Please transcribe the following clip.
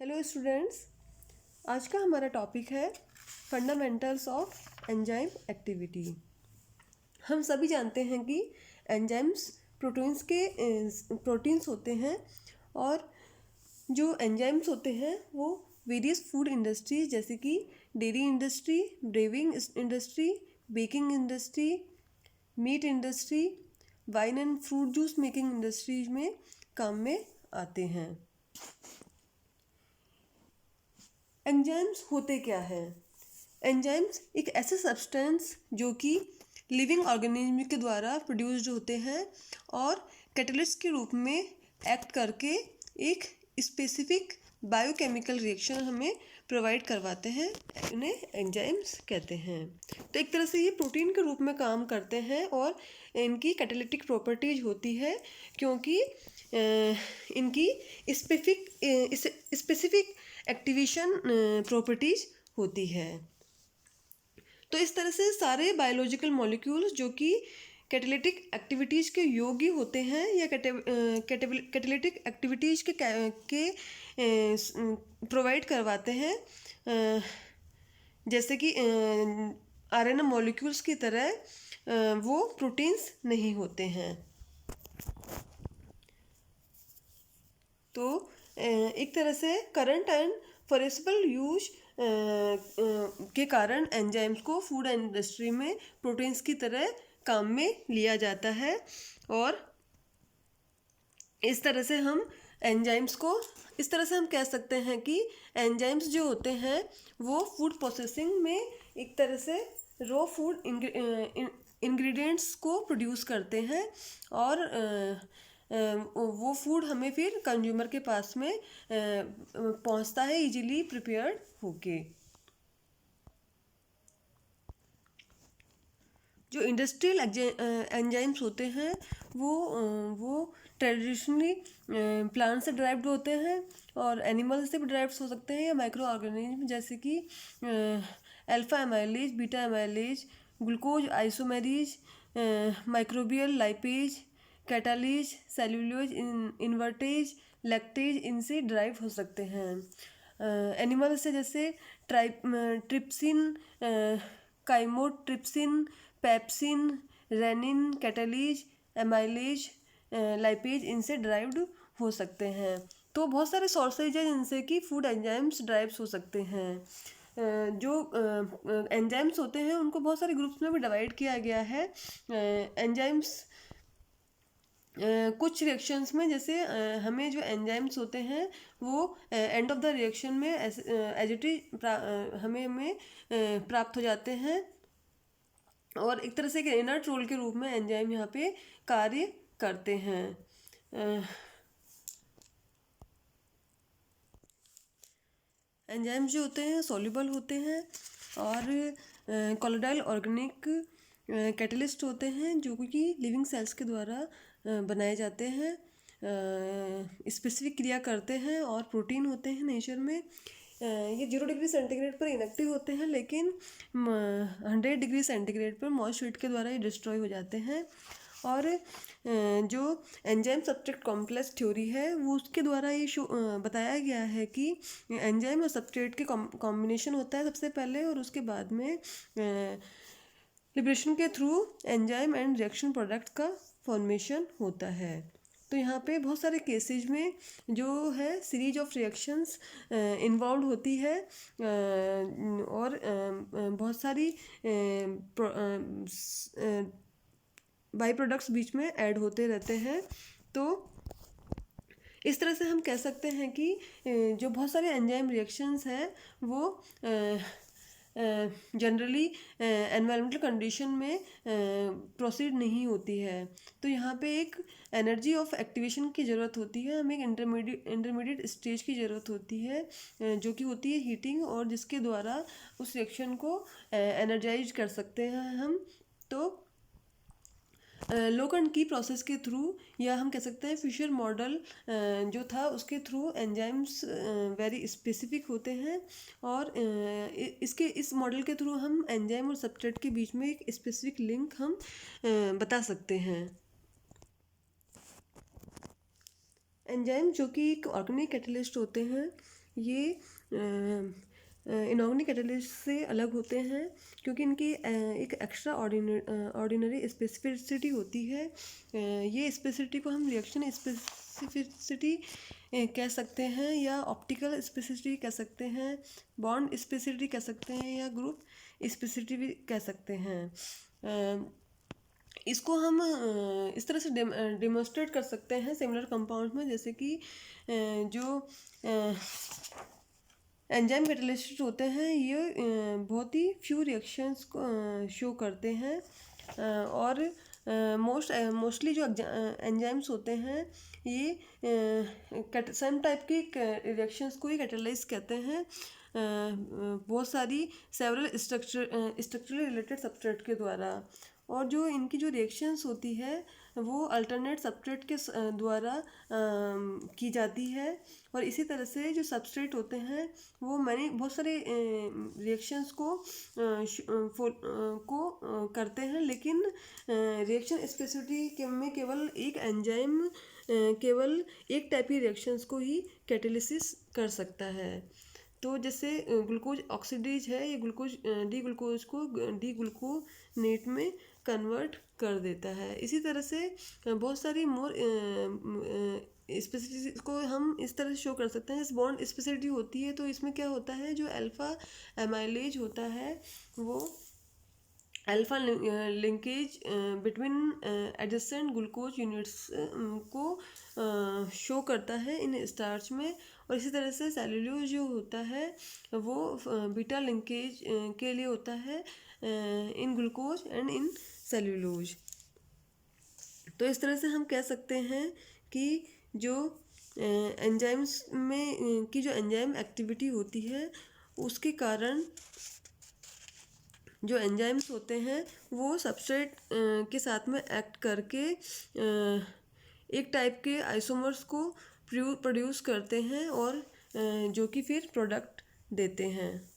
Hello students, आज का हमारा टॉपिक है फंडामेंटल्स ऑफ एंजाइम एक्टिविटी। हम सभी जानते हैं कि एंजाइम्स प्रोटीन्स होते हैं और जो एंजाइम्स होते हैं वो वेरियस फूड इंडस्ट्रीज जैसे कि dairy industry, braving industry, baking industry, meat industry, wine and fruit juice making industries में काम में आते हैं। एंजाइम्स होते क्या हैं? एंजाइम्स एक ऐसे सब्सटेंस जो कि लिविंग ऑर्गेनिज्म के द्वारा प्रोड्यूस्ड होते हैं और कैटलिस्ट के रूप में एक्ट करके एक स्पेसिफिक बायोकेमिकल रिएक्शन हमें प्रोवाइड करवाते हैं, इन्हें एंजाइम्स कहते हैं। तो एक तरह से ये प्रोटीन के रूप में काम करते हैं और इनकी कैटालिटिक प्रॉपर्टीज होती है क्योंकि इनकी स्पेसिफिक एक्टिवेशन प्रॉपर्टीज होती है। तो इस तरह से सारे बायोलॉजिकल मॉलिक्यूल्स जो कि कैटालिटिक एक्टिविटीज़ के योग्य होते हैं या कैटालिटिक एक्टिविटीज़ के प्रोवाइड करवाते हैं, जैसे कि आरएनए मॉलिक्यूल्स की तरह वो प्रोटीन्स नहीं होते हैं। तो एक तरह से करंट एंड फॉरेबल यूज के कारण एंजाइम्स को फूड इंडस्ट्री में प्रोटीन्स की तरह काम में लिया जाता है और इस तरह से हम कह सकते हैं कि एंजाइम्स जो होते हैं वो फूड प्रोसेसिंग में एक तरह से रॉ फूड इंग्रेडिएंट्स को प्रोड्यूस करते हैं और वो फूड हमें फिर कंज्यूमर के पास में पहुंचता है इजीली प्रिपेयर्ड होके। जो इंडस्ट्रियल एंजाइम्स होते हैं वो ट्रेडिशनली प्लांट से ड्राइव्ड होते हैं और एनिमल से भी ड्राइव्ड हो सकते हैं या माइक्रो ऑर्गेनिज्म जैसे कि alpha amylase, beta amylase, glucose isomerase, microbial lipase, catalase, cellulose, invertase, lactase इनसे ड्राइव हो सकते हैं। एनिमल से जैसे trypsin, chymotrypsin, pepsin, rennin, catalase, amylase, lipase इनसे ड्राइव्ड हो सकते हैं। तो बहुत सारे सोर्सेज हैं जिनसे कि फूड एंजाइम्स ड्राइव्स हो सकते हैं। जो एंजाइम्स होते हैं उनको बहुत सारे ग्रुप्स में भी डिवाइड किया गया है। एंजाइम्स कुछ रिएक्शंस में जैसे हमें जो एंजाइम्स होते हैं वो एंड ऑफ द रिएक्शन में एजिटिव हमें प्राप्त हो जाते हैं और एक तरह से एक इनर्ट रोल के रूप में एंजाइम यहाँ पे कार्य करते हैं। एंजाइम्स जो होते हैं सॉल्युबल होते हैं और कोलोइडल ऑर्गेनिक कैटलिस्ट होते हैं जो कि लिविंग सेल्स के द्वारा बनाए जाते हैं, स्पेसिफिक क्रिया करते हैं और प्रोटीन होते हैं नेचर में। ये 0 डिग्री सेंटीग्रेड पर इनएक्टिव होते हैं लेकिन 100 डिग्री सेंटीग्रेड पर मॉइस्ट हीट के द्वारा ये डिस्ट्रॉय हो जाते हैं। और जो एंजाइम सब्सट्रेट कॉम्प्लेक्स थ्योरी है वो उसके द्वारा ये बताया गया है कि एंजाइम और सब्सट्रेट के कॉम्बिनेशन होता है सबसे पहले और उसके बाद में लिबरेशन के through enzyme and reaction product का फॉर्मेशन होता है। तो यहाँ पे बहुत सारे केसेज में जो है सीरीज ऑफ रिएक्शंस इन्वॉल्व होती है और बहुत सारी बाई प्रोडक्ट्स बीच में ऐड होते रहते हैं। तो इस तरह से हम कह सकते हैं कि जो बहुत सारे एंजाइम रिएक्शंस हैं वो जनरली एनवायरमेंटल कंडीशन में प्रोसीड नहीं होती है। तो यहाँ पे एक एनर्जी ऑफ एक्टिवेशन की ज़रूरत होती है, हमें एक इंटरमीडिएट स्टेज की ज़रूरत होती है जो कि होती है हीटिंग और जिसके द्वारा उस रिएक्शन को एनर्जाइज कर सकते हैं हम। तो लोकन की प्रोसेस के थ्रू या हम कह सकते हैं फिशर मॉडल जो था उसके थ्रू एंजाइम्स वेरी स्पेसिफिक होते हैं और इस मॉडल के थ्रू हम एंजाइम और सब्सट्रेट के बीच में एक स्पेसिफिक लिंक हम बता सकते हैं। एंजाइम जो कि एक ऑर्गेनिक कैटलिस्ट होते हैं ये इनऑर्गेनिक कैटलिस्ट से अलग होते हैं क्योंकि इनकी एक एक्स्ट्रा ऑर्डिनरी स्पेसिफिसिटी होती है। ये स्पेसिफिसिटी को हम रिएक्शन स्पेसिफिसिटी कह सकते हैं, या ऑप्टिकल स्पेसिफिसिटी कह सकते हैं, बॉन्ड स्पेसिफिसिटी कह सकते हैं, या ग्रुप स्पेसिफिसिटी भी कह सकते हैं। इसको हम इस तरह से डेमोन्स्ट्रेट कर सकते हैं सिमिलर कंपाउंड में, जैसे कि जो एंजाइम कैटलिस्ट होते हैं ये बहुत ही फ्यू रिएक्शंस को शो करते हैं, और मोस्टली जो एंजाइम्स होते हैं ये सम टाइप की रिएक्शंस को ही कैटलाइज कहते हैं, बहुत सारी सेवरल स्ट्रक्चरली रिलेटेड सबस्ट्रेट के द्वारा। और जो इनकी जो रिएक्शंस होती है वो अल्टरनेट सबस्ट्रेट के द्वारा की जाती है, और इसी तरह से जो सबस्ट्रेट होते हैं वो बहुत सारे रिएक्शंस को करते हैं, लेकिन रिएक्शन स्पेसिफिसिटी में केवल एक एंजाइम केवल एक टाइप की रिएक्शंस को ही कैटालिसिस कर सकता है। तो जैसे ग्लूकोज ऑक्सीडेज है, ये ग्लूकोज डी ग्लूकोज को डी ग्लूकोनेट में कन्वर्ट कर देता है। इसी तरह से बहुत सारी मोर स्पेसिफिसिटी को हम इस तरह से शो कर सकते हैं। जैसे बॉन्ड स्पेसिफिसिटी होती है तो इसमें क्या होता है, जो अल्फा एमाइलेज होता है वो alpha linkage between adjacent glucose units को शो करता है इन स्टार्च में, और इसी तरह से सेल्यूलोज जो होता है वो बीटा लिंकेज के लिए होता है in glucose and in cellulose. तो इस तरह से हम कह सकते हैं कि जो एंजाइम्स में की जो एंजाइम एक्टिविटी होती है उसके कारण जो एंजाइम्स होते हैं वो सबस्ट्रेट के साथ में एक्ट करके एक टाइप के आइसोमर्स को प्रोड्यूस करते हैं, और जो कि फिर प्रोडक्ट देते हैं।